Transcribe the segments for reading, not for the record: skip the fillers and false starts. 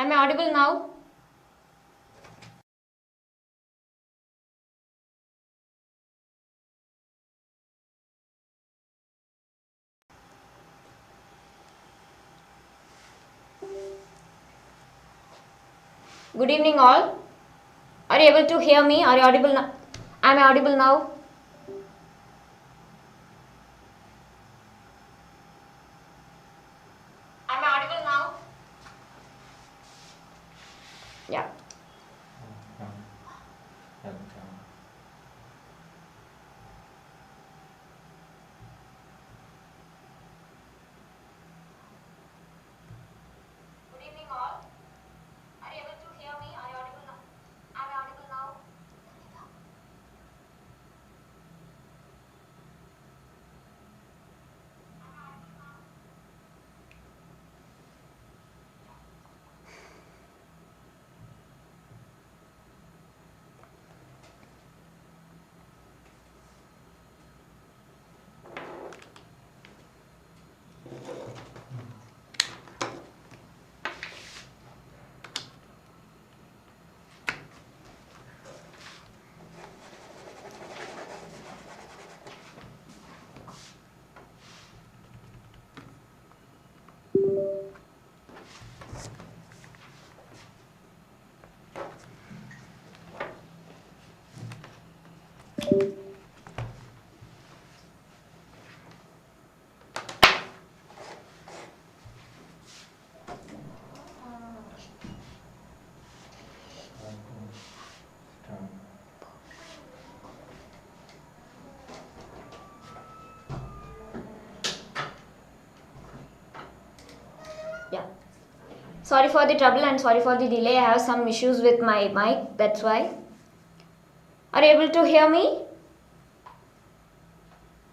Am I audible now? Good evening all. Are you able to hear me? Are you audible now? Am I audible now? Am I audible now? Yeah. Good evening all. Are you able to hear me? Are you audible now? Am I audible now? Yeah. Sorry for the trouble and sorry for the delay. I have some issues with my mic. That's why. Are you able to hear me?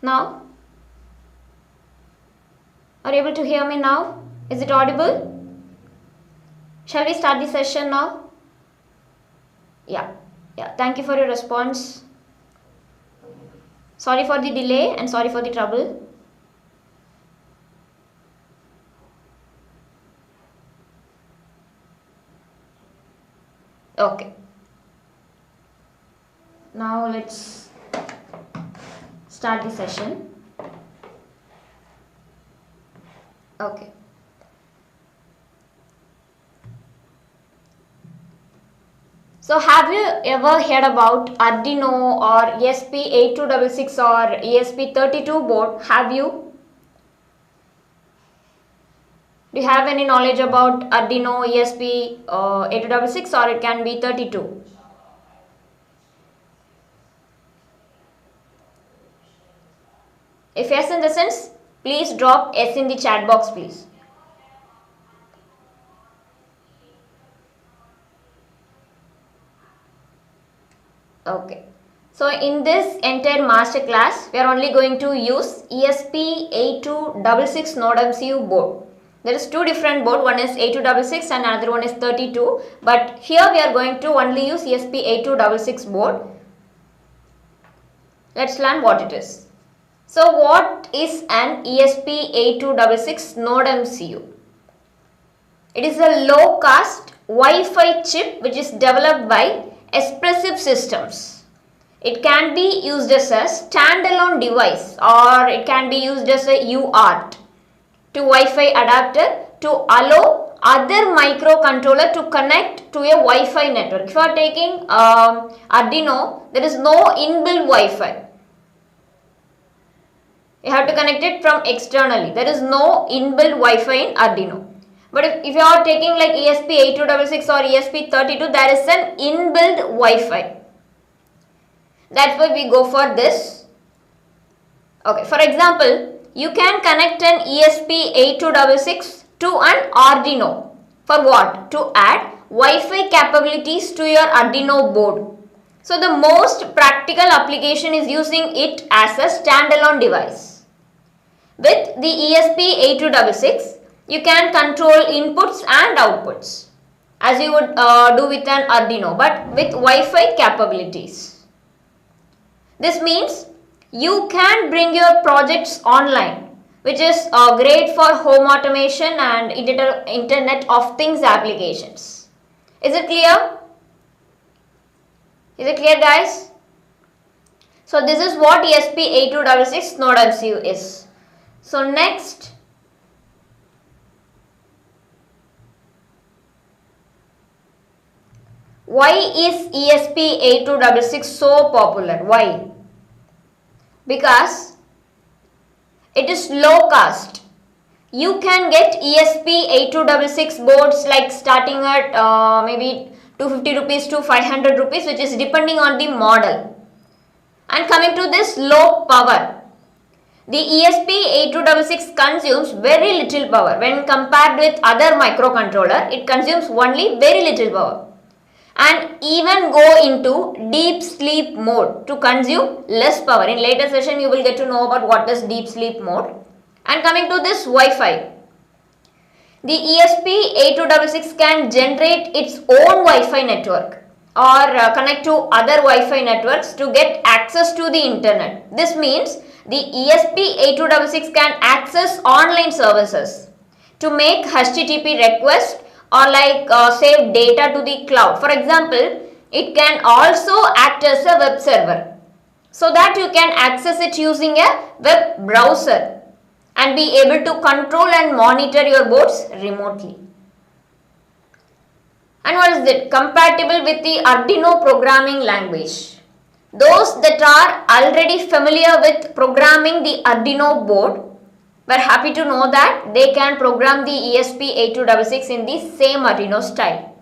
Now? Are you able to hear me now? Is it audible? Shall we start the session now? Yeah. Thank you for your response. Sorry for the delay and sorry for the trouble. Okay. Now let's start the session. Okay. So have you ever heard about Arduino or ESP8266 or ESP32 board? Have you? Do you have any knowledge about Arduino, ESP8266 or it can be 32? If yes in the sense, please drop S in the chat box please. Okay. So in this entire master class, we are only going to use ESP8266 NodeMCU board. There is two different board, one is 8266 and another one is 32. But here we are going to only use ESP8266 board. Let's learn what it is. So what is an ESP8266 NodeMCU? It is a low cost Wi-Fi chip which is developed by Expressive Systems. It can be used as a standalone device or it can be used as a UART to Wi-Fi adapter to allow other microcontroller to connect to a Wi-Fi network. If you are taking Arduino, there is no inbuilt Wi-Fi. You have to connect it from externally. There is no inbuilt Wi-Fi in Arduino. But if you are taking like ESP8266 or ESP32, there is an inbuilt Wi-Fi. That's why we go for this. Okay, for example, you can connect an ESP8266 to an Arduino. For what? To add Wi-Fi capabilities to your Arduino board. So the most practical application is using it as a standalone device. With the ESP8266, you can control inputs and outputs as you would do with an Arduino, but with Wi-Fi capabilities. This means you can bring your projects online which is great for home automation and Internet of Things applications. Is it clear? Is it clear, guys? So this is what ESP8266 NodeMCU is. So next, why is ESP8266 so popular? Why? Because it is low cost. You can get ESP8266 boards like starting at maybe 250 rupees to 500 rupees, which is depending on the model. And coming to this low power, the ESP8266 consumes very little power. When compared with other microcontroller, it consumes only very little power. And even go into deep sleep mode to consume less power. In later session, you will get to know about what is deep sleep mode. And coming to this Wi-Fi, the ESP8266 can generate its own Wi-Fi network or connect to other Wi-Fi networks to get access to the internet. This means the ESP8266 can access online services to make HTTP requests or like save data to the cloud. For example, it can also act as a web server so that you can access it using a web browser and be able to control and monitor your boards remotely. And what is it? Compatible with the Arduino programming language. Those that are already familiar with programming the Arduino board, we're happy to know that they can program the ESP8266 in the same Arduino style.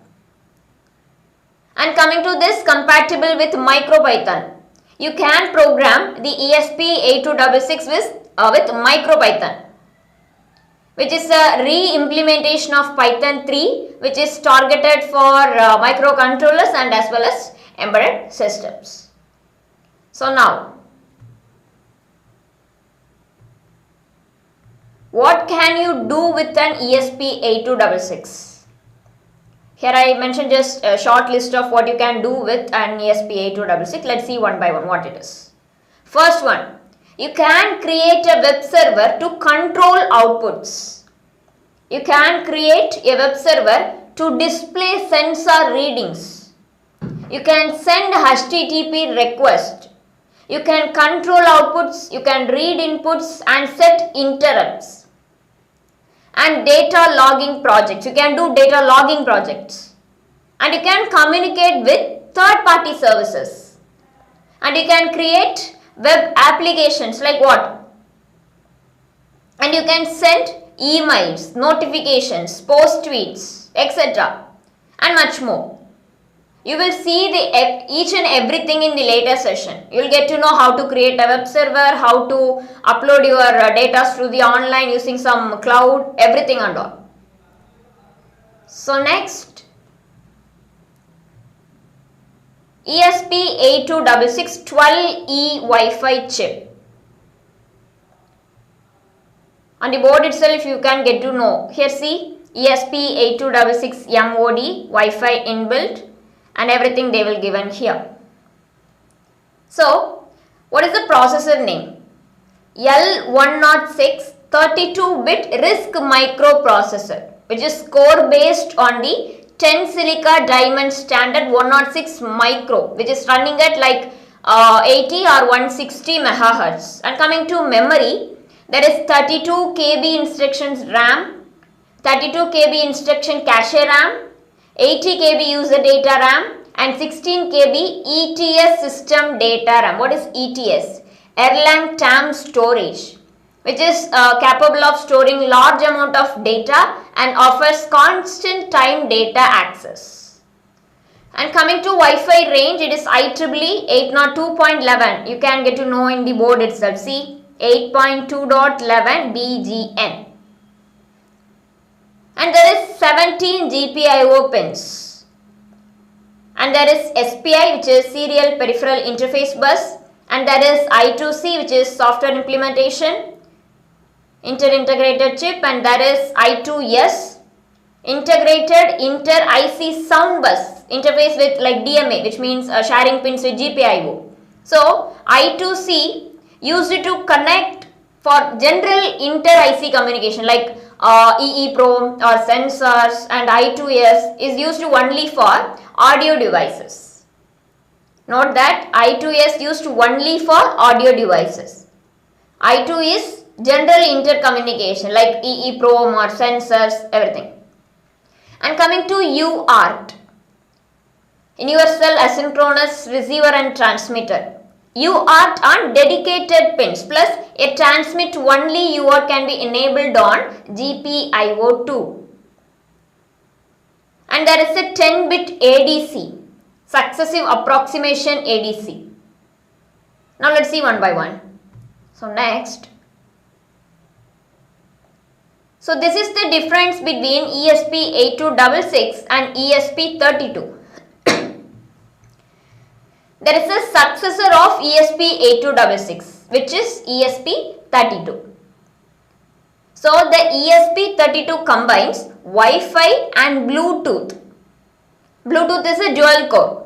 And coming to this, compatible with MicroPython. You can program the ESP8266 with MicroPython, which is a re-implementation of Python 3, which is targeted for microcontrollers and as well as embedded systems. So now, what can you do with an ESP8266? Here I mentioned just a short list of what you can do with an ESP8266. Let's see one by one what it is. First one, you can create a web server to control outputs. You can create a web server to display sensor readings. You can send HTTP request. You can control outputs, you can read inputs and set interrupts. And data logging projects. You can do data logging projects. And you can communicate with third-party services. And you can create web applications like what? And you can send emails, notifications, post tweets, etc. and much more. You will see each and everything in the later session. You will get to know how to create a web server, how to upload your data through the online using some cloud, everything and all. So next, ESP8266 12E Wi-Fi chip. On the board itself you can get to know. Here see, ESP8266 MOD Wi-Fi inbuilt and everything they will given here. So, what is the processor name? L106 32-bit RISC microprocessor, which is core based on the 10 silica diamond standard 106 micro, which is running at like 80 or 160 megahertz. And coming to memory, there is 32 KB instructions RAM, 32 KB instruction cache RAM, 80 KB user data RAM and 16 KB ETS system data RAM. What is ETS? Erlang TAM storage, which is capable of storing large amount of data and offers constant time data access. And coming to Wi-Fi range, it is IEEE 802.11. You can get to know in the board itself. See, 8.2.11 BGN. And there is 17 GPIO pins. And there is SPI, which is Serial Peripheral Interface Bus. And there is I2C, which is Software Implementation, Inter-Integrated Chip. And there is I2S, Integrated Inter-IC Sound Bus, interface with like DMA, which means sharing pins with GPIO. So, I2C used to connect for general inter-IC communication like EEPROM or sensors and I2S is used only for audio devices. Note that I2S used only for audio devices. I2 is general intercommunication like EEPROM or sensors, everything. And coming to UART, universal asynchronous receiver and transmitter. UART on dedicated pins plus a transmit only UART can be enabled on GPIO2. And there is a 10-bit ADC, successive approximation ADC. Now let's see one by one. So next. So this is the difference between ESP8266 and ESP32. There is a successor of ESP8266 which is ESP32. So the ESP32 combines Wi-Fi and Bluetooth. Bluetooth is a dual core.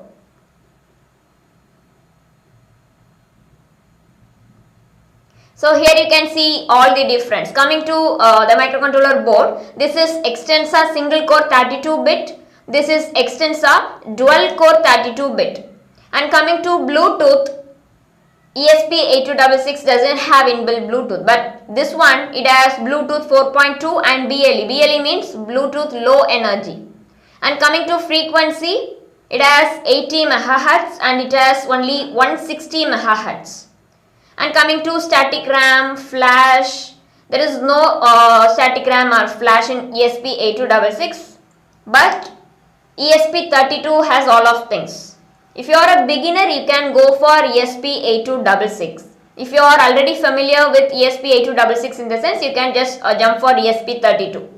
So here you can see all the difference. Coming to the microcontroller board, this is Extensa single core 32-bit. This is Extensa dual core 32-bit. And coming to Bluetooth, ESP8266 doesn't have inbuilt Bluetooth, but this one it has Bluetooth 4.2 and BLE. BLE means Bluetooth low energy. And coming to frequency, it has 80 MHz and it has only 160 MHz. And coming to static RAM, flash, there is no static RAM or flash in ESP8266, but ESP32 has all of things. If you are a beginner, you can go for ESP8266. If you are already familiar with ESP8266 in the sense, you can just jump for ESP32.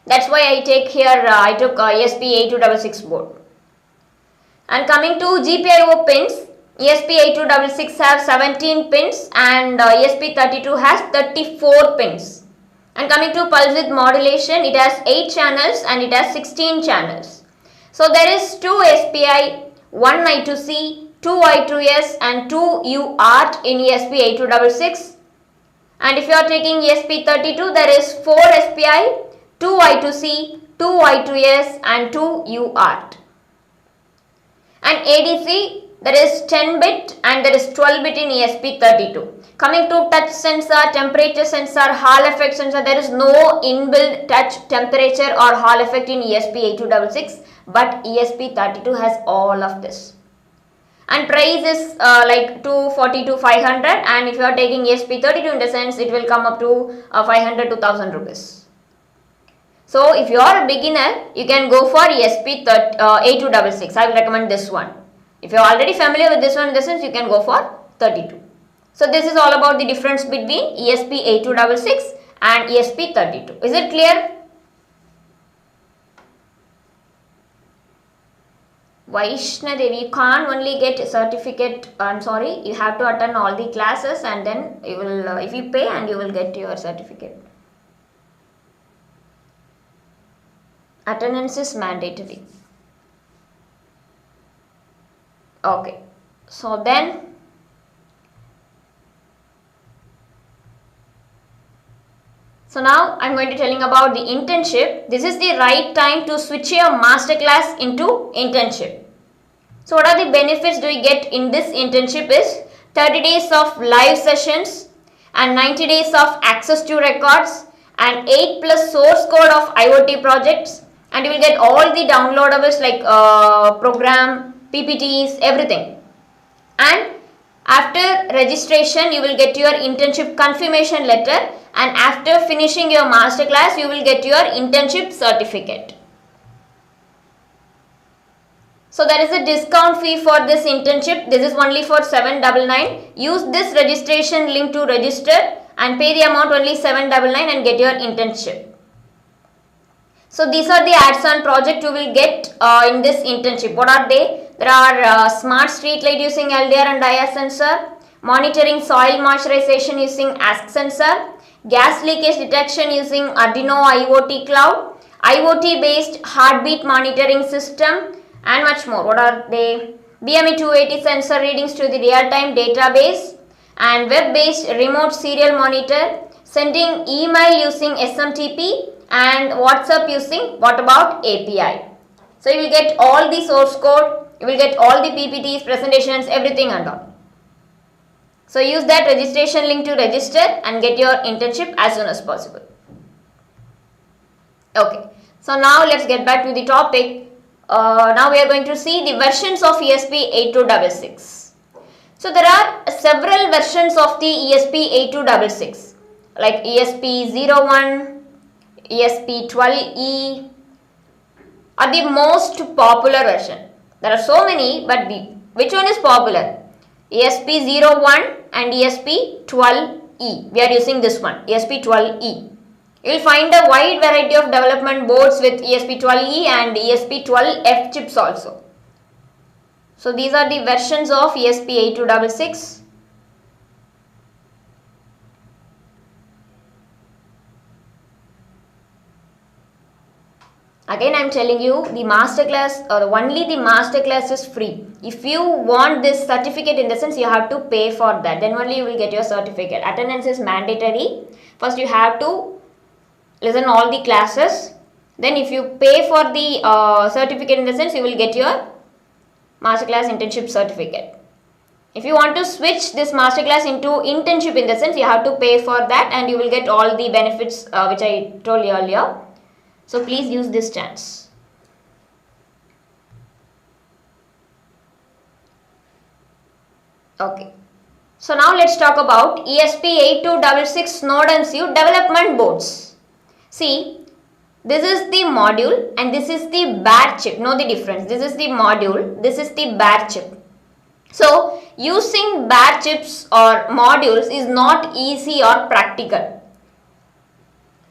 That's why I take here, I took ESP8266 board. And coming to GPIO pins, ESP8266 have 17 pins and ESP32 has 34 pins. And coming to pulse width modulation, it has 8 channels and it has 16 channels. So there is 2 SPI, 1 I2C, 2 I2S and 2 UART in ESP8266. And if you are taking ESP32, there is 4 SPI, 2 I2C, 2 I2S and 2 UART. And ADC, there is 10-bit and there is 12-bit in ESP32. Coming to touch sensor, temperature sensor, Hall effect sensor, there is no inbuilt touch, temperature or Hall effect in ESP8266, but ESP32 has all of this. And price is like 240 to 500, and if you are taking ESP32 in the sense, it will come up to 500 to 1000 rupees. So if you are a beginner, you can go for ESP8266. I will recommend this one. If you are already familiar with this one in the sense, you can go for 32. So this is all about the difference between ESP8266 and ESP32. Is it clear? Vaishnadevi, you can't only get a certificate, I'm sorry, you have to attend all the classes and then you will, if you pay and you will get your certificate. Attendance is mandatory. Okay, so then now I'm going to telling about the internship. This is the right time to switch your masterclass into internship. So what are the benefits do you get in this internship is 30 days of live sessions and 90 days of access to records and 8+ source code of IoT projects, and you will get all the downloadables like program, PPTs, everything. And after registration, you will get your internship confirmation letter, and after finishing your masterclass, you will get your internship certificate. So there is a discount fee for this internship. This is only for 799. Use this registration link to register and pay the amount only 799 and get your internship. So these are the add-on project you will get in this internship. What are they? There are smart street light using LDR and IR sensor, monitoring soil moisturization using ASK sensor, gas leakage detection using Arduino IoT cloud, IoT based heartbeat monitoring system, and much more. What are they? BME280 sensor readings to the real-time database, and web-based remote serial monitor, sending email using SMTP and WhatsApp using what about API. So you will get all the source code, you will get all the PPTs, presentations, everything and all. So use that registration link to register and get your internship as soon as possible. Okay, so now let's get back to the topic. Now we are going to see the versions of ESP8266. So there are several versions of the ESP8266 like ESP01, ESP12E are the most popular version. There are so many, but which one is popular? ESP01 and ESP12E. We are using this one, ESP12E. You will find a wide variety of development boards with ESP12E and ESP12F chips also. So these are the versions of ESP8266. Again, I am telling you, the masterclass or only the masterclass is free. If you want this certificate, in the sense you have to pay for that, then only you will get your certificate. Attendance is mandatory. First you have to listen all the classes. Then if you pay for the certificate, in the sense you will get your masterclass internship certificate. If you want to switch this masterclass into internship, in the sense you have to pay for that and you will get all the benefits which I told you earlier. So please use this chance. Okay. So now let's talk about ESP8266 NodeMCU development boards. See, this is the module and this is the bare chip. Know the difference. This is the module, this is the bare chip. So using bare chips or modules is not easy or practical.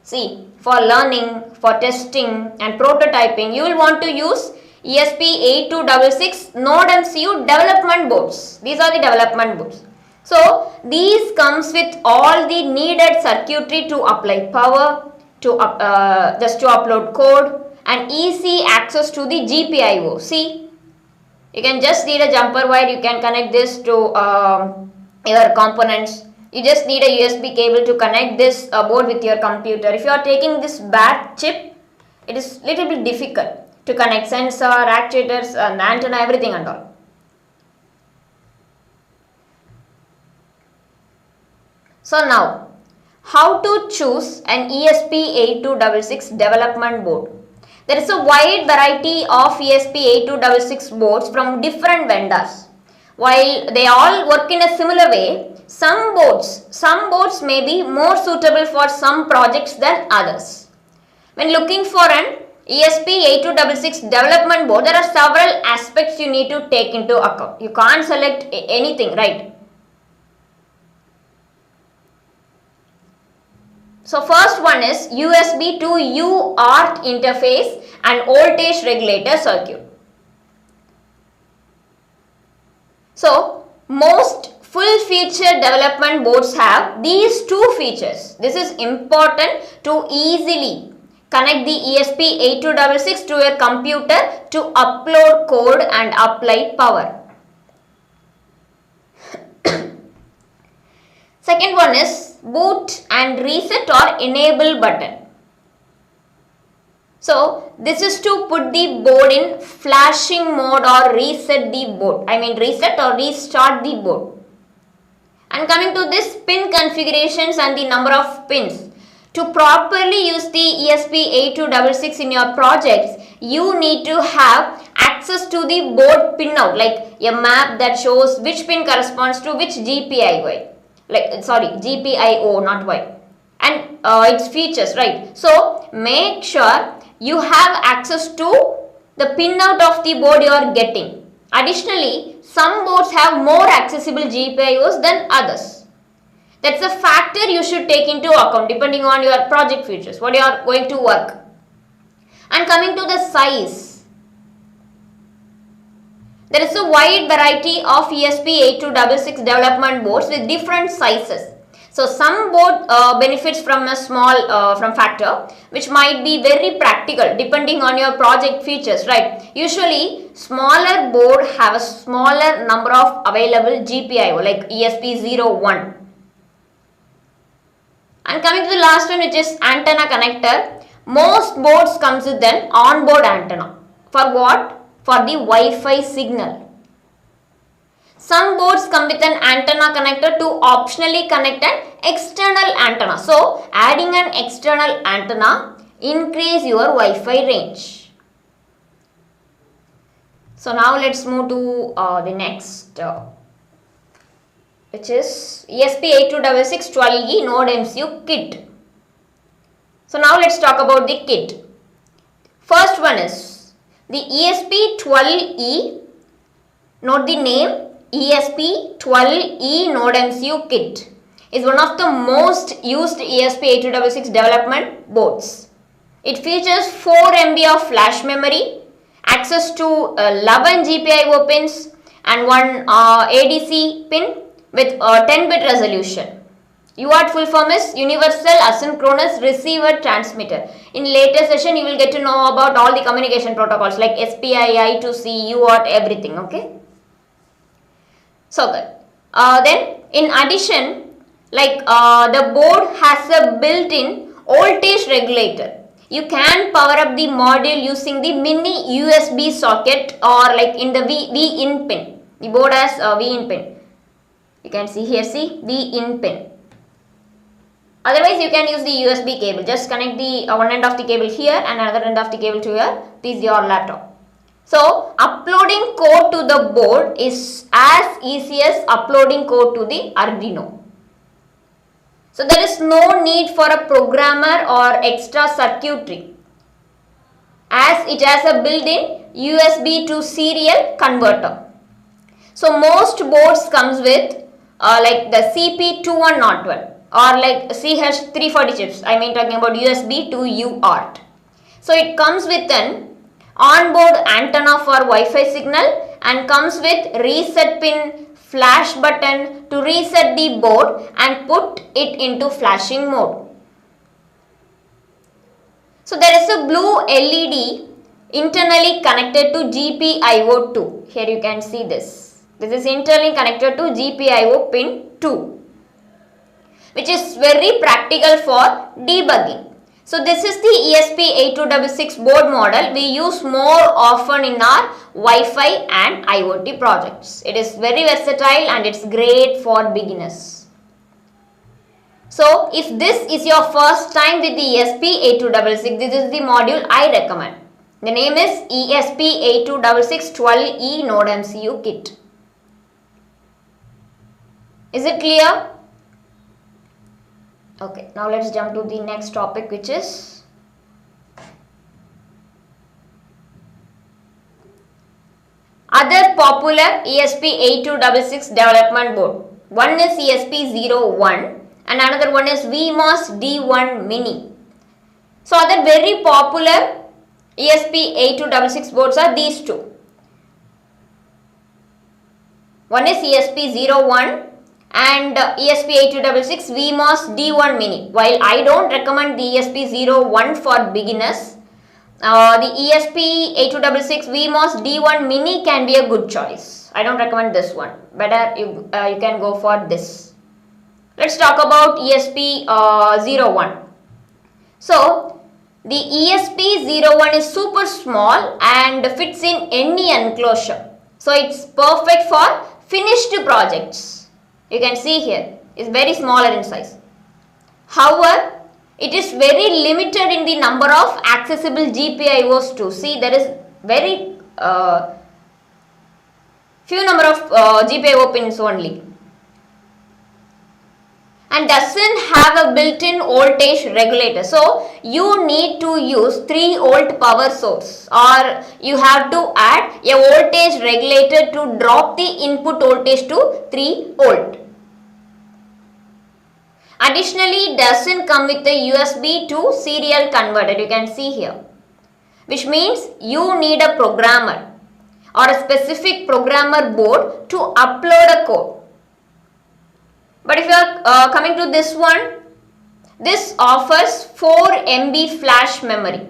See, for learning, for testing and prototyping, you will want to use ESP8266 NodeMCU development boards. These are the development boards. So these comes with all the needed circuitry to apply power, to just to upload code and easy access to the GPIO. See, you can just need a jumper wire, you can connect this to your components. You just need a USB cable to connect this board with your computer. If you are taking this bare chip, it is little bit difficult to connect sensor, actuators and antenna, everything and all. So now, how to choose an ESP8266 development board? There is a wide variety of ESP8266 boards from different vendors. While they all work in a similar way, some boards may be more suitable for some projects than others. When looking for an ESP8266 development board, there are several aspects you need to take into account. You can't select anything, right? So first one is USB to UART interface and voltage regulator circuit. So most full feature development boards have these two features. This is important to easily connect the ESP8266 to your computer to upload code and apply power. Second one is boot and reset or enable button. So this is to put the board in flashing mode or reset the board. Reset or restart the board. And coming to this pin configurations and the number of pins. To properly use the ESP8266 in your projects, you need to have access to the board pinout, like a map that shows which pin corresponds to which GPIO. GPIO, not Y. And its features, right? So make sure you have access to the pinout of the board you are getting. Additionally, some boards have more accessible GPIOs than others. That's a factor you should take into account depending on your project features, what you are going to work. And coming to the size, there is a wide variety of ESP8266 development boards with different sizes. So some board benefits from a small from factor, which might be very practical depending on your project features, right? Usually smaller board have a smaller number of available GPIO like ESP01. And coming to the last one, which is antenna connector. Most boards comes with an onboard antenna. For what? For the Wi-Fi signal. Some boards come with an antenna connector to optionally connect an external antenna. So, adding an external antenna increase your Wi-Fi range. So, now let's move to the next, which is ESP8266 12E NodeMCU kit. So, now let's talk about the kit. First one is the ESP12E, note the name, ESP12E NodeMCU kit is one of the most used ESP8266 development boards. It features 4 MB of flash memory, access to 11 GPIO pins and one ADC pin with 10-bit resolution. UART full form is Universal Asynchronous Receiver Transmitter. In later session you will get to know about all the communication protocols like SPI, I2C, UART, everything, okay? So good. Then in addition, like the board has a built-in voltage regulator. You can power up the module using the mini USB socket or like in the V-in pin. The board has a V-in pin. You can see here, see V-in pin. Otherwise, you can use the USB cable. Just connect the one end of the cable here and another end of the cable to your PC or laptop. So, uploading code to the board is as easy as uploading code to the Arduino. So, there is no need for a programmer or extra circuitry as it has a built-in USB to serial converter. So, most boards comes with like the CP2101 or like CH340 chips. I mean talking about USB to UART. So, it comes with an onboard antenna for Wi-Fi signal and comes with reset pin, flash button to reset the board and put it into flashing mode. So there is a blue LED internally connected to GPIO2. Here you can see this. This is internally connected to GPIO pin 2, which is very practical for debugging. So this is the ESP8266 board model we use more often in our Wi-Fi and IoT projects. It is very versatile and it's great for beginners. So if this is your first time with the ESP8266, this is the module I recommend. The name is ESP8266 12E NodeMCU kit. Is it clear? Okay, now let's jump to the next topic, which is other popular ESP8266 development board. One is ESP01 and another one is VMOS D1 Mini. So other very popular ESP8266 boards are these two. One is ESP01 and ESP8266 VMOS D1 Mini. While I don't recommend the ESP01 for beginners, the ESP8266 VMOS D1 Mini can be a good choice. I don't recommend this one. Better you can go for this. Let's talk about ESP01. So the ESP01 is super small and fits in any enclosure. So it's perfect for finished projects. You can see here, it's very smaller in size. However, it is very limited in the number of accessible GPIOs too. See, there is very few number of GPIO pins only. And doesn't have a built-in voltage regulator. So, you need to use 3 volt power source or you have to add a voltage regulator to drop the input voltage to 3 volt. Additionally, it doesn't come with a USB to serial converter, you can see here, which means you need a programmer or a specific programmer board to upload a code. But if you are coming to this one, this offers 4 MB flash memory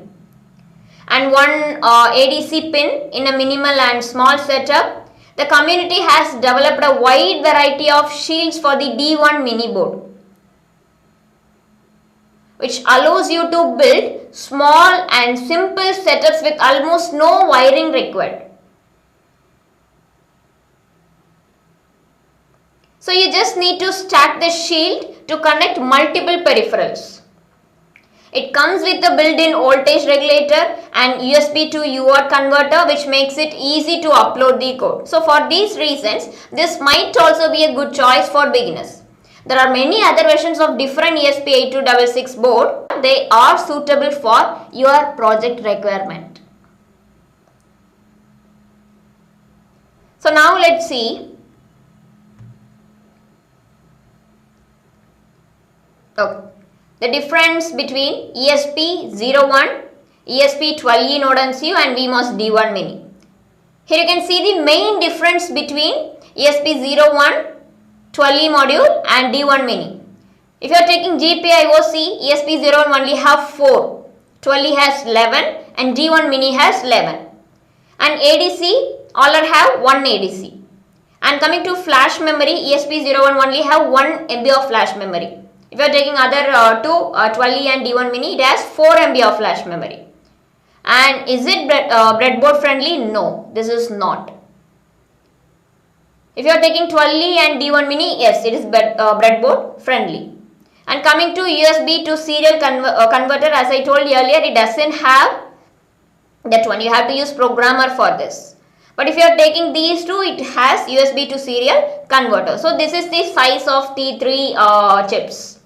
and one ADC pin in a minimal and small setup. The community has developed a wide variety of shields for the D1 mini board, which allows you to build small and simple setups with almost no wiring required. So you just need to stack the shield to connect multiple peripherals. It comes with a built-in voltage regulator and USB to UART converter, which makes it easy to upload the code. So for these reasons, this might also be a good choice for beginners. There are many other versions of different ESP8266 board. They are suitable for your project requirement. So now let's see. Okay. The difference between ESP01, ESP12E NodeMCU and VMOS D1 Mini. Here you can see the main difference between ESP01, 12E module and D1 Mini. If you are taking GPIOC, ESP01 only have 4, 12E has 11 and D1 Mini has 11. And ADC, all are have 1 ADC. And coming to flash memory, ESP01 only have 1 MB of flash memory. If you are taking other two, 12E and D1 Mini, it has 4 MB of flash memory. And is it breadboard friendly? No, this is not. If you are taking 12E and D1 Mini, yes, it is breadboard friendly. And coming to USB to serial converter, as I told you earlier, it doesn't have that one. You have to use programmer for this. But if you are taking these two, it has USB to serial converter. So this is the size of the three chips.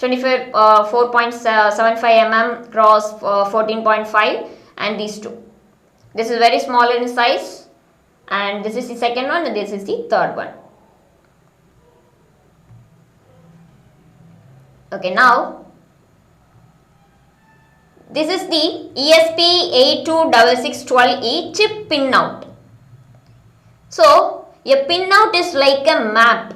4.75 mm cross 14.5 and these two. This is very small in size and this is the second one and this is the third one. Okay, now this is the ESP826612E chip pinout. So a pinout is like a map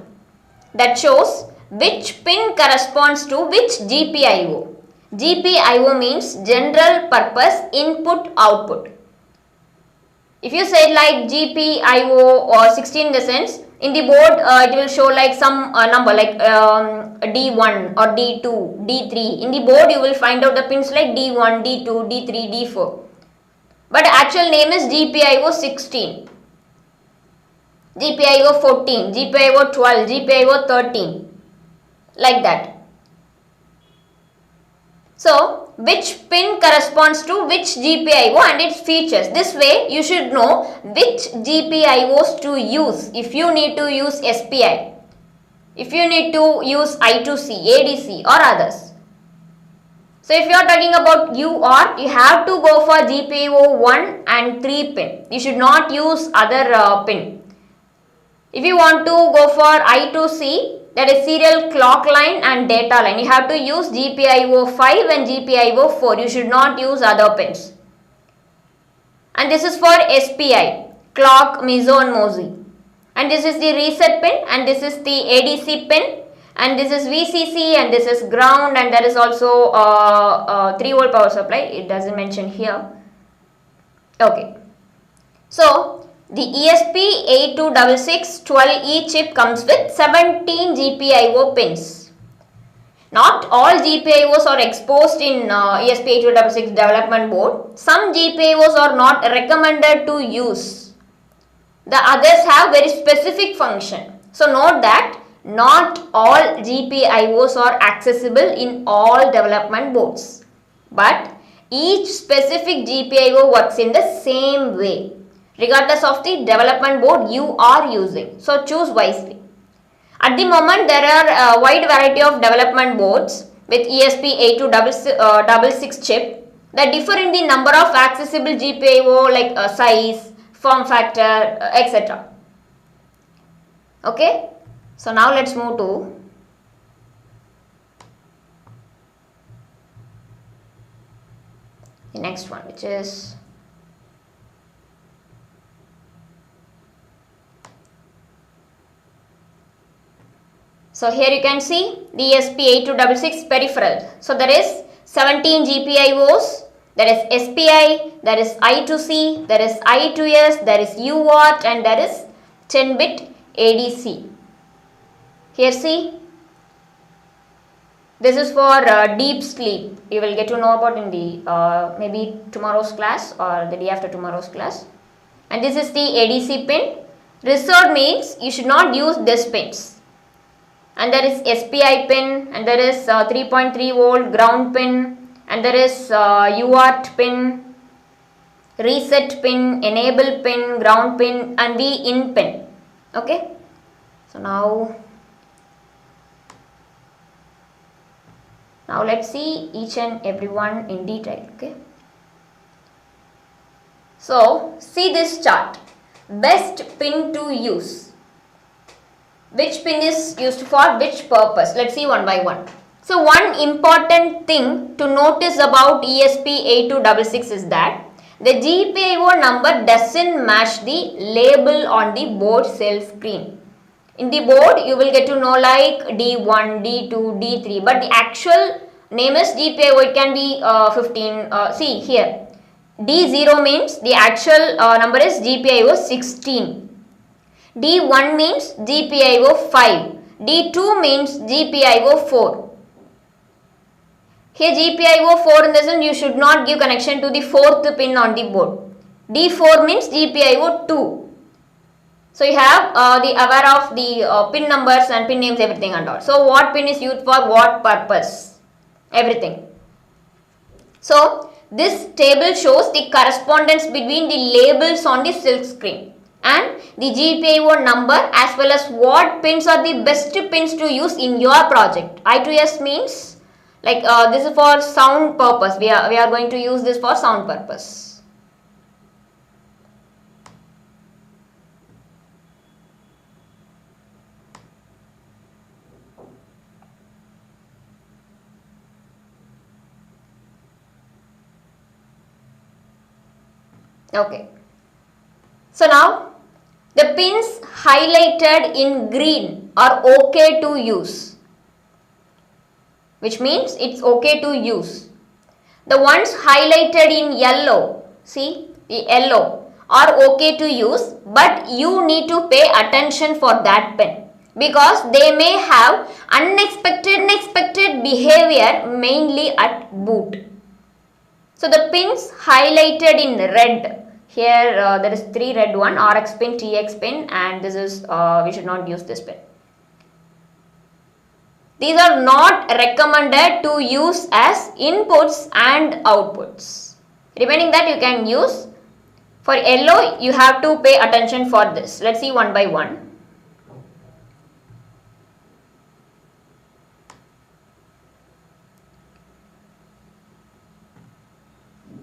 that shows which pin corresponds to which GPIO. GPIO means general purpose input output. If you say like GPIO or 16 in the sense, in the board it will show like some number like D1 or D2, D3. In the board you will find out the pins like D1, D2, D3, D4. But the actual name is GPIO 16, GPIO 14, GPIO 12, GPIO 13. Like that. So, which pin corresponds to which GPIO and its features. This way, you should know which GPIOs to use if you need to use SPI, if you need to use I2C, ADC or others. So, if you are talking about UART, you have to go for GPIO 1 and 3 pin. You should not use other pin. If you want to go for I2C, that is serial clock line and data line, you have to use GPIO 5 and GPIO 4. You should not use other pins. And this is for SPI, clock, meso and MOSI. And this is the reset pin and this is the ADC pin and this is VCC and this is ground and there is also 3 volt power supply. It doesn't mention here. Okay. So, the ESP826612E chip comes with 17 GPIO pins. Not all GPIOs are exposed in ESP8266 development board. Some GPIOs are not recommended to use. The others have very specific function. So note that not all GPIOs are accessible in all development boards. But each specific GPIO works in the same way, regardless of the development board you are using. So choose wisely. At the moment, there are a wide variety of development boards with ESP8266 chip that differ in the number of accessible GPIO like size, form factor, etc. Okay. So now let's move to the next one, which is So here you can see the ESP8266 peripheral. So there is 17 GPIOs, there is SPI, there is I2C, there is I2S, there is UART, and there is 10-bit ADC. Here see, this is for deep sleep. You will get to know about in the maybe tomorrow's class or the day after tomorrow's class. And this is the ADC pin. Reserved means you should not use these pins. And there is SPI pin, and there is 3.3 volt ground pin, and there is UART pin, reset pin, enable pin, ground pin, and the in pin. Okay. So now let's see each and every one in detail. Okay. So see this chart. Best pin to use. Which pin is used for which purpose? Let's see one by one. So one important thing to notice about ESP8266 is that the GPIO number doesn't match the label on the board cell screen. In the board you will get to know like D1, D2, D3, but the actual name is GPIO. It can be 15. See here, D0 means the actual number is GPIO 16. D1 means GPIO 5. D2 means GPIO 4. Here GPIO 4 in the sense you should not give connection to the fourth pin on the board. D4 means GPIO 2. So you have the aware of the pin numbers and pin names, everything and all. So what pin is used for what purpose? Everything. So this table shows the correspondence between the labels on the silk screen and the GPIO number as well as what pins are the best pins to use in your project. I2S means like this is for sound purpose. We are going to use this for sound purpose. Okay. So now the pins highlighted in green are okay to use, which means it's okay to use. The ones highlighted in yellow, see the yellow, are okay to use, but you need to pay attention for that pin because they may have unexpected behavior mainly at boot. So the pins highlighted in red. Here there is 3 red one, RX pin, TX pin, and this is we should not use this pin. These are not recommended to use as inputs and outputs. Remaining that you can use. For yellow you have to pay attention for this. Let's see one by one.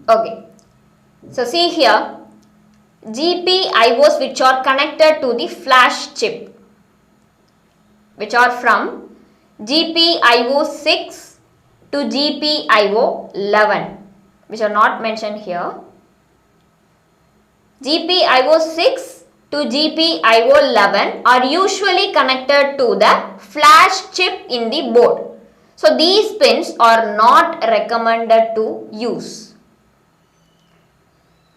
Okay. So see here, GPIOs which are connected to the flash chip, which are from GPIO 6 to GPIO 11, which are not mentioned here. GPIO 6 to GPIO 11 are usually connected to the flash chip in the board. So these pins are not recommended to use.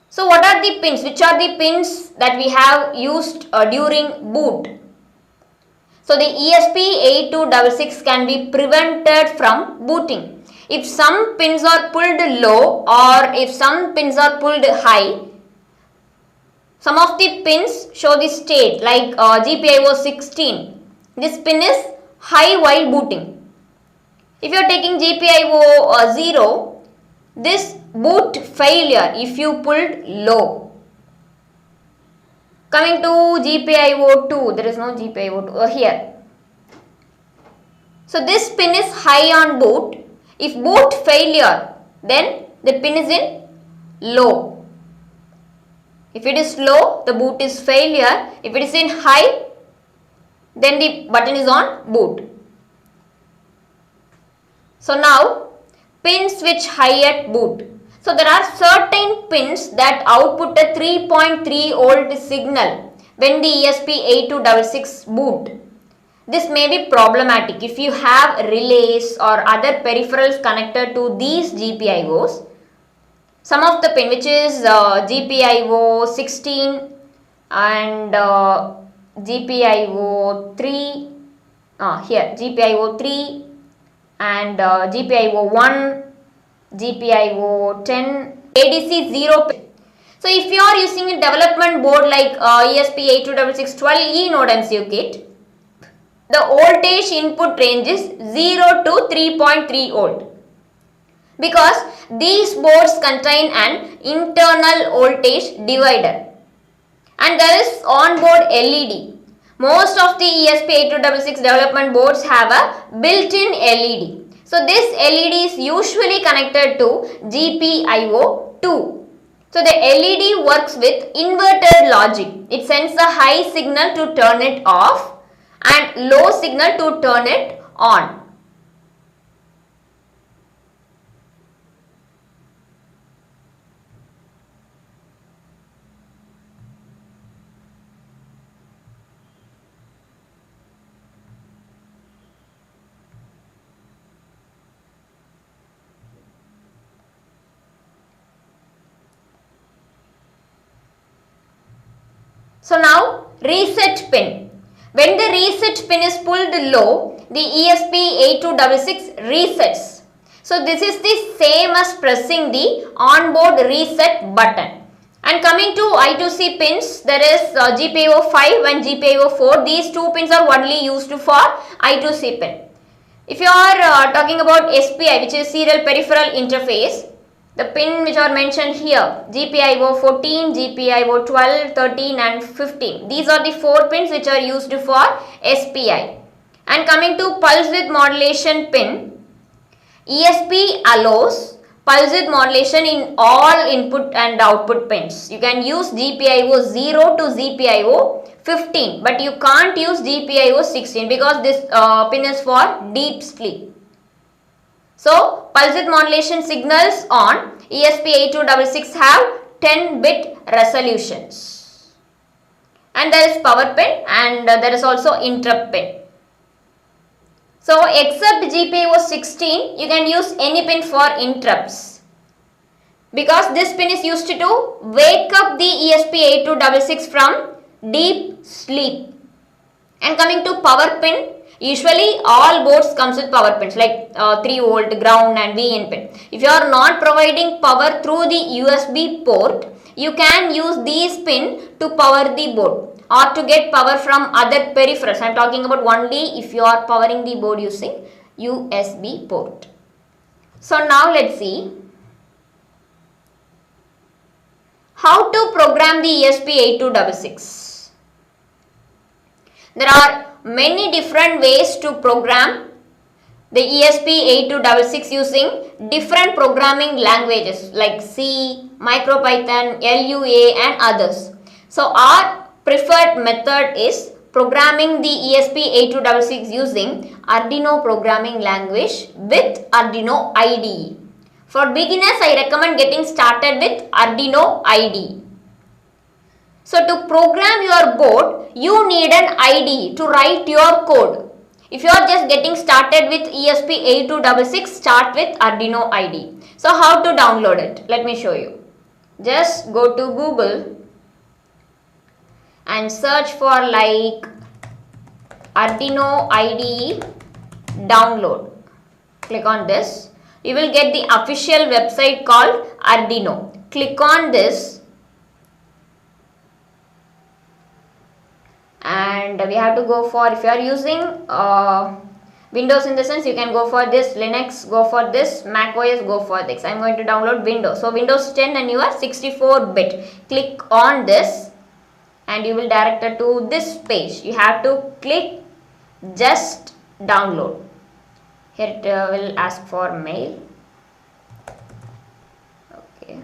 So what are the pins? Which are the pins that we have used during boot? So the ESP8266 can be prevented from booting. If some pins are pulled low or if some pins are pulled high, some of the pins show the state like GPIO 16. This pin is high while booting. If you are taking GPIO 0, this boot failure if you pulled low. Coming to GPIO 2, there is no GPIO 2 here. So this pin is high on boot. If boot failure, then the pin is in low. If it is low, the boot is failure. If it is in high, then the button is on boot. So now pins which high at boot. So there are certain pins that output a 3.3 volt signal when the ESP8266 boot. This may be problematic if you have relays or other peripherals connected to these GPIOs. Some of the pin, which is GPIO 16 and GPIO 3, here GPIO 3 and GPIO 1, GPIO 10, ADC 0 pin. So if you are using a development board like ESP8266 12E NodeMCU kit, the voltage input range is 0 to 3.3 volt, because these boards contain an internal voltage divider and there is onboard LED. Most of the ESP8266 development boards have a built-in LED. So this LED is usually connected to GPIO 2. So the LED works with inverted logic. It sends a high signal to turn it off and low signal to turn it on. So now reset pin. When the reset pin is pulled low, the ESP8266 resets. So this is the same as pressing the onboard reset button. And coming to I2C pins, there is GPIO 5 and GPIO 4. These two pins are only used for I2C pin. If you are talking about SPI, which is serial peripheral interface, the pin which are mentioned here, GPIO 14, GPIO 12, 13 and 15. These are the 4 pins which are used for SPI. And coming to pulse width modulation pin, ESP allows pulse width modulation in all input and output pins. You can use GPIO 0 to GPIO 15, but you can't use GPIO 16 because this pin is for deep sleep. So, pulse width modulation signals on ESP8266 have 10-bit resolutions. And there is power pin and there is also interrupt pin. So, except GPIO 16, you can use any pin for interrupts, because this pin is used to wake up the ESP8266 from deep sleep. And coming to power pin, usually all boards comes with power pins like 3 volt, ground and VIN pin. If you are not providing power through the USB port, you can use these pin to power the board or to get power from other peripherals. I am talking about only if you are powering the board using USB port. So now let's see how to program the ESP8266. There are many different ways to program the ESP8266 using different programming languages like C, MicroPython, LUA and others. So our preferred method is programming the ESP8266 using Arduino programming language with Arduino IDE. For beginners, I recommend getting started with Arduino IDE. So to program your board, you need an IDE to write your code. If you are just getting started with ESP8266, start with Arduino IDE. So how to download it? Let me show you. Just go to Google and search for like Arduino IDE download. Click on this. You will get the official website called Arduino. Click on this. And we have to go for, if you are using Windows in the sense, you can go for this, Linux, go for this, Mac OS, go for this. I am going to download Windows. So Windows 10 and you are 64-bit. Click on this and you will direct it to this page. You have to click just download. Here it will ask for mail. Okay.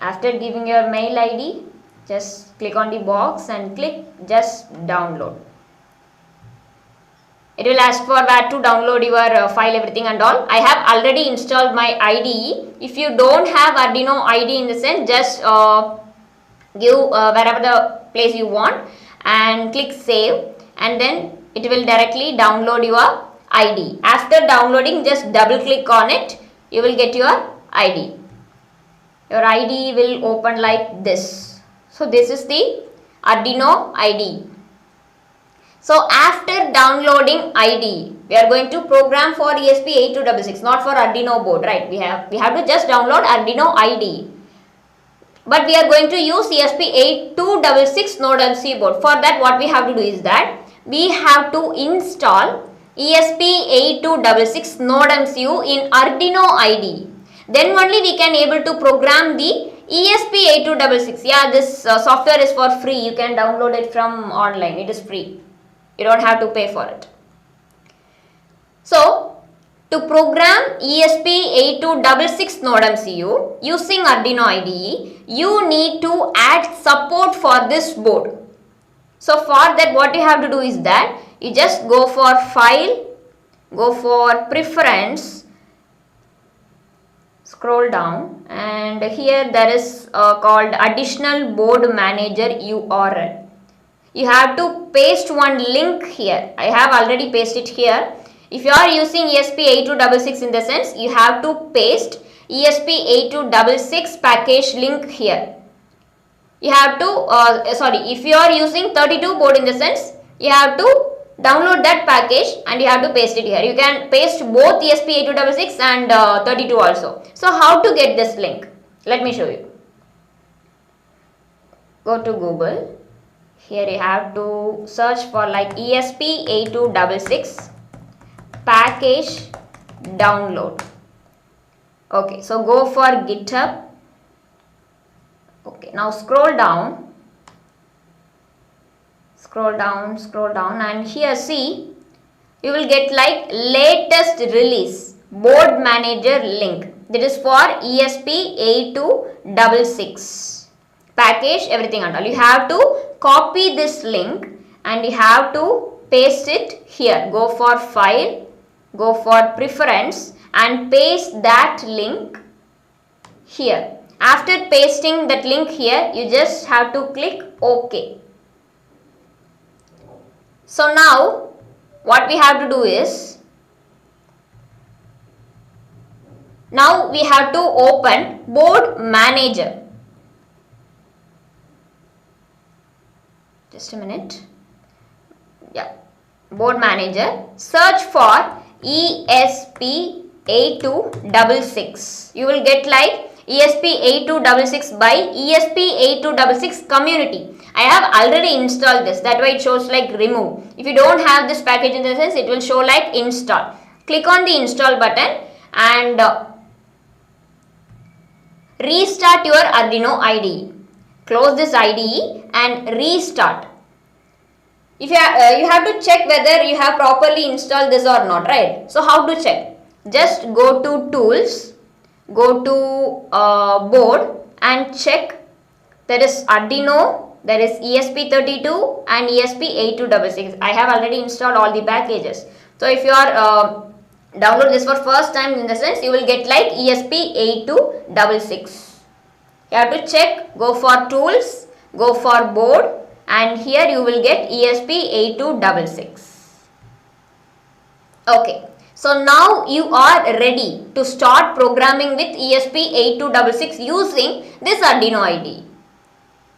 After giving your mail ID, just click on the box and click just download. It will ask for where to download your file, everything and all. I have already installed my IDE. If you don't have Arduino IDE in the sense, just give wherever the place you want and click save, and then it will directly download your IDE. After downloading, just double click on it, you will get your IDE. Your IDE will open like this. So this is the Arduino IDE. So after downloading IDE, we are going to program for ESP8266, not for Arduino board, right? We have to just download Arduino IDE. But we are going to use ESP8266 NodeMCU board. For that, what we have to do is that we have to install ESP8266 NodeMCU in Arduino IDE. Then only we can able to program the ESP8266. Yeah, this software is for free. You can download it from online. It is free. You don't have to pay for it. So, to program ESP8266 NodeMCU using Arduino IDE, you need to add support for this board. So, for that, what you have to do is that you just go for File, go for Preference, scroll down, and here there is called Additional Board Manager URL. You have to paste one link here. I have already pasted here. If you are using ESP8266 in the sense, you have to paste ESP8266 package link here. You have to, if you are using 32 board in the sense, you have to download that package and you have to paste it here. You can paste both ESP8266 and 32 also. So how to get this link? Let me show you. Go to Google. Here you have to search for like ESP8266 package download. Okay, so go for GitHub. Okay, now scroll down, and here see, you will get like latest release board manager link. That is for ESP8266 package, everything and all. You have to copy this link and you have to paste it here. Go for File, go for Preference and paste that link here. After pasting that link here, you just have to click OK. So now what we have to do is, now we have to open board manager. Just a minute. Yeah, board manager. Search for ESP8266. You will get like ESP8266 by ESP8266 community. I have already installed this. That way it shows like remove. If you don't have this package in the sense, it will show like install. Click on the install button and restart your Arduino IDE. Close this IDE and restart. If you have to check whether you have properly installed this or not, right? So how to check? Just go to tools, go to board and check. There is Arduino, there is ESP32 and ESP8266. I have already installed all the packages. So if you are download this for first time in the sense, you will get like ESP8266. You have to check, go for tools, go for board, and here you will get ESP8266. Okay, so now you are ready to start programming with ESP8266 using this Arduino IDE.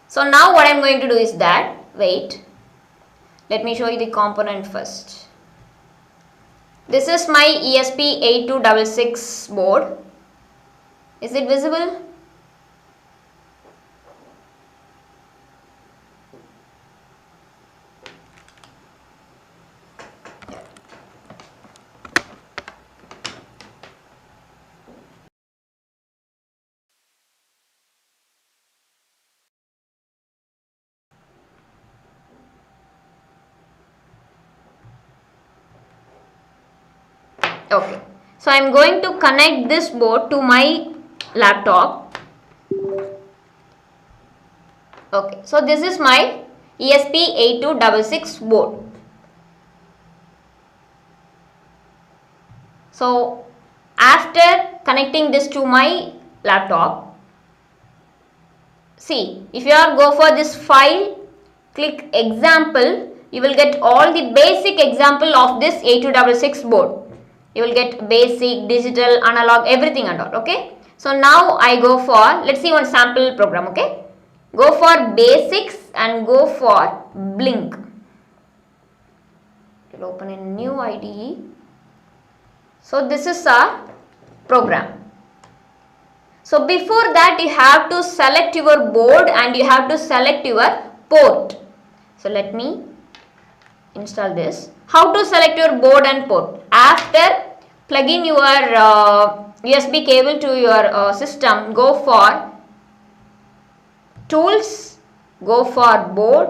So now what I am going to do is that, wait, let me show you the component first. This is my ESP8266 board. Is it visible? Okay, so I am going to connect this board to my laptop. Okay, so this is my ESP8266 board. So after connecting this to my laptop, see, if you are go for this file, click example, you will get all the basic example of this 8266 board. You will get basic, digital, analog, everything and all. Okay. So now I go for, let's see one sample program. Okay. Go for basics and go for blink. It will open a new IDE. So this is our program. So before that you have to select your board and you have to select your port. So let me install this. How to select your board and port? After plugging your USB cable to your system, go for tools, go for board,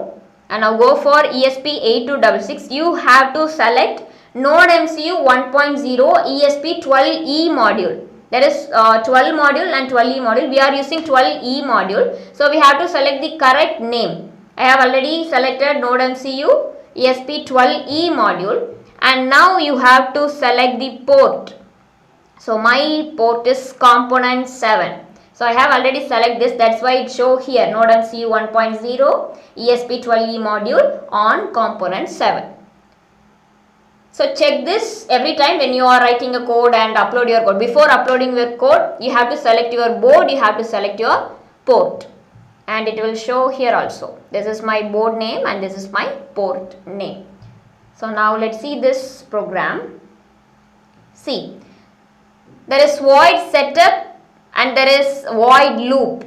and now go for ESP8266. You have to select NodeMCU 1.0 ESP12E module. There is 12 module and 12E module. We are using 12E module. So we have to select the correct name. I have already selected NodeMCU ESP12E module, and now you have to select the port. So my port is component 7. So I have already selected this, that's why it show here NodeMCU 1.0 ESP12E module on component 7. So check this every time when you are writing a code and upload your code. Before uploading your code, you have to select your board, you have to select your port. And it will show here also. This is my board name and this is my port name. So now let's see this program. See, there is void setup and there is void loop.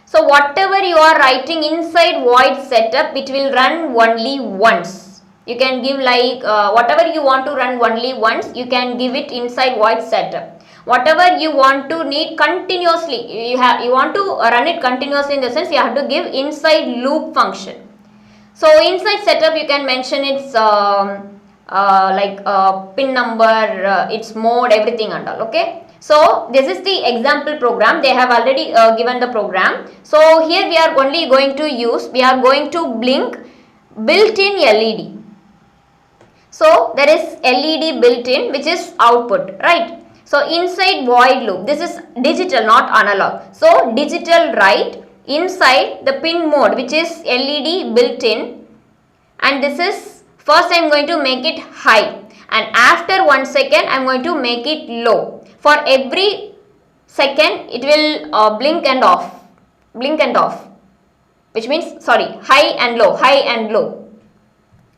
So whatever you are writing inside void setup, it will run only once. You can give like whatever you want to run only once, you can give it inside void setup. Whatever you want to need continuously, you want to run it continuously, in the sense you have to give inside loop function. So inside setup you can mention its pin number, its mode, everything and all. Okay. So this is the example program. They have already given the program. So here we are only going to use, we are going to blink built-in LED. So there is LED built-in, which is output, right? So inside void loop, this is digital, not analog. So digital write inside the pin mode, which is LED built-in, and this is first I am going to make it high, and after 1 second I am going to make it low. For every second it will blink and off, which means high and low.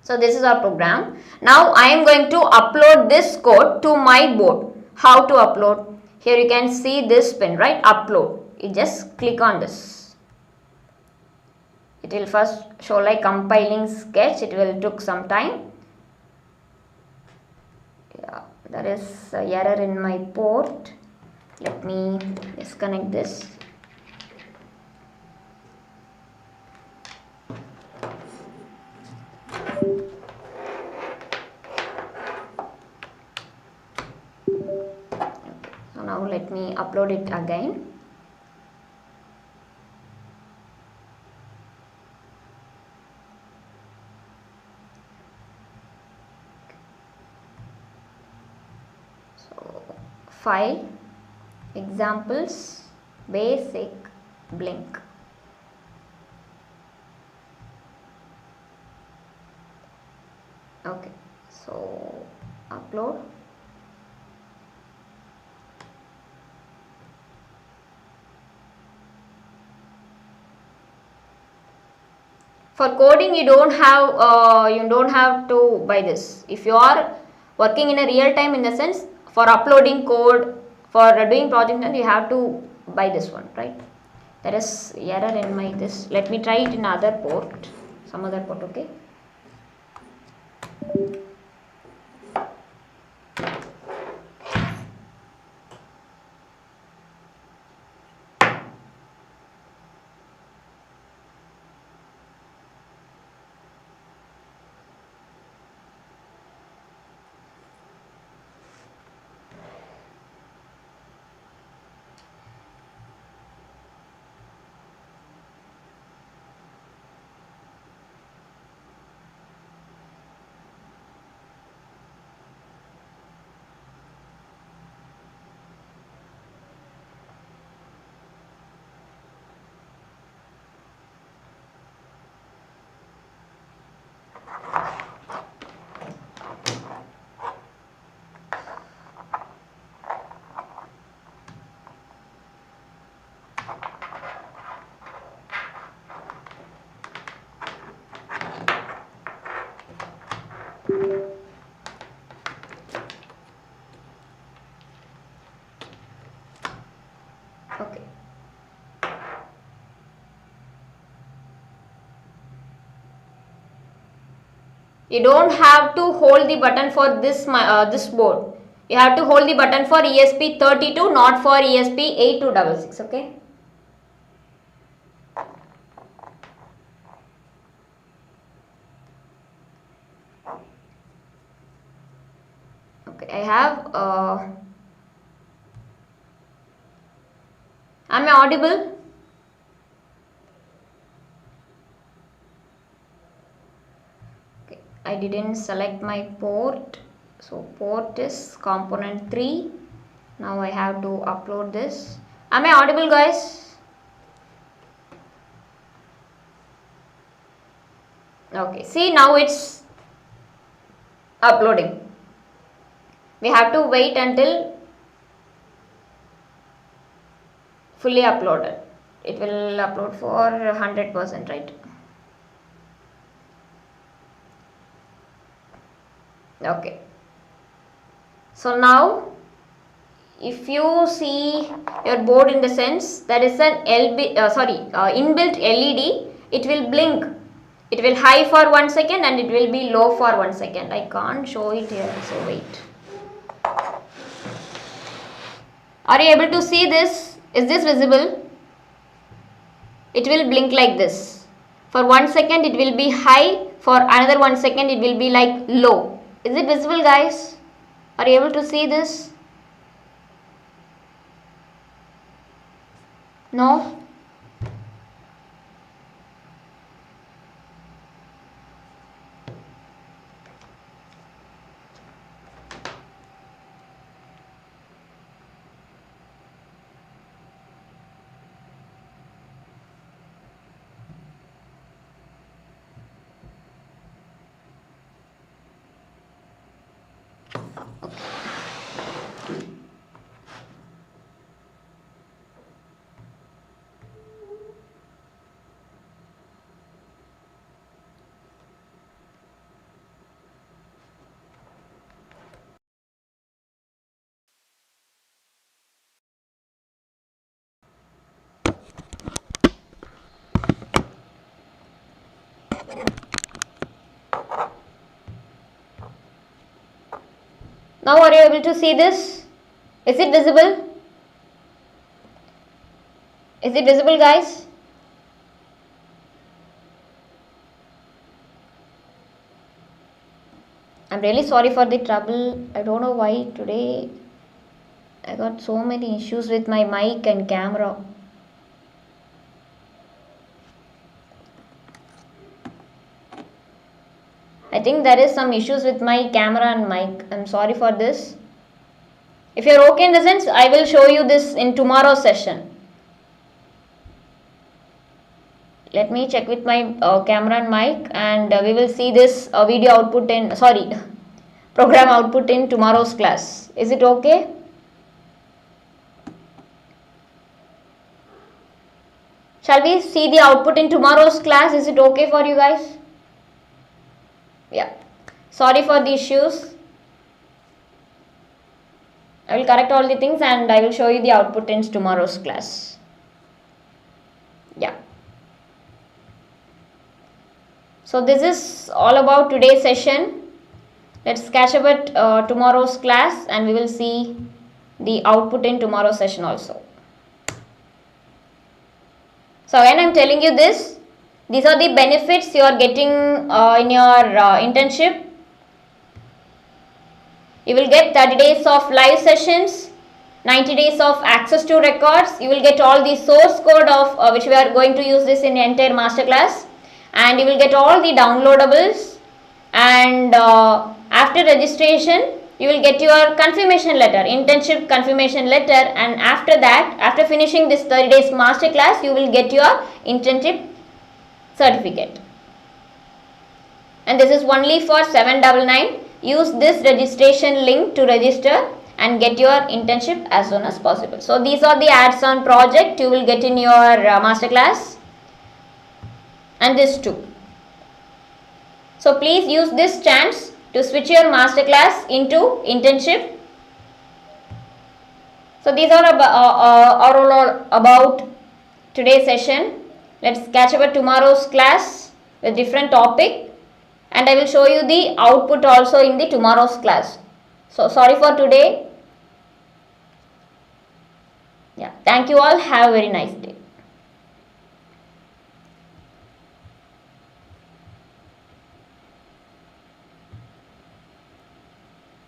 So this is our program. Now I am going to upload this code to my board. How to upload? Here you can see this pin, right? Upload. You just click on this. It will first show like compiling sketch. It will took some time. Yeah, there is an error in my port. Let me disconnect this. So now let me upload it again. So file, examples, basic, blink. Okay, so upload. For coding, you don't have to buy this. If you are working in a real time, in the sense for uploading code, for doing project, you have to buy this one, right? There is error in my this. Let me try it in other port, some other port. Okay. You don't have to hold the button for this board. You have to hold the button for ESP32, not for ESP8266. Okay. Okay, I have. Am I audible? Okay, I didn't select my port. So port is component 3. Now I have to upload this. Am I audible, guys? Okay, see, now it's uploading. We have to wait until fully uploaded. It will upload for 100%, right? Okay. So now if you see your board in the sense, that is an inbuilt LED. It will blink. It will high for 1 second and it will be low for 1 second. I can't show it here, so wait. Are you able to see this? Is this visible? It will blink like this. For 1 second it will be high. For another 1 second it will be like low. Is it visible, guys? Are you able to see this? No? Now are you able to see this? Is it visible? Is it visible, guys? I'm really sorry for the trouble. I don't know why today I got so many issues with my mic and camera. I think there is some issues with my camera and mic. I'm sorry for this. If you're okay in the sense, I will show you this in tomorrow's session. Let me check with my camera and mic, and we will see this video output in, program output in tomorrow's class. Is it okay? Shall we see the output in tomorrow's class? Is it okay for you guys? Yeah. Sorry for the issues. I will correct all the things and I will show you the output in tomorrow's class. Yeah. So this is all about today's session. Let's catch up at tomorrow's class and we will see the output in tomorrow's session also. So when I am telling you this, these are the benefits you are getting in your internship. You will get 30 days of live sessions, 90 days of access to records. You will get all the source code of which we are going to use this in the entire masterclass, and you will get all the downloadables. And after registration, you will get your confirmation letter, internship confirmation letter, and after that, after finishing this 30 days masterclass, you will get your internship certificate. And this is only for 799. Use this registration link to register and get your internship as soon as possible. So these are the ads-on project you will get in your masterclass, and this too. So please use this chance to switch your masterclass into internship. So these are all about today's session. Let's catch up at tomorrow's class with different topic. and I will show you the output also in the tomorrow's class. So sorry for today. Yeah, thank you all. Have a very nice day.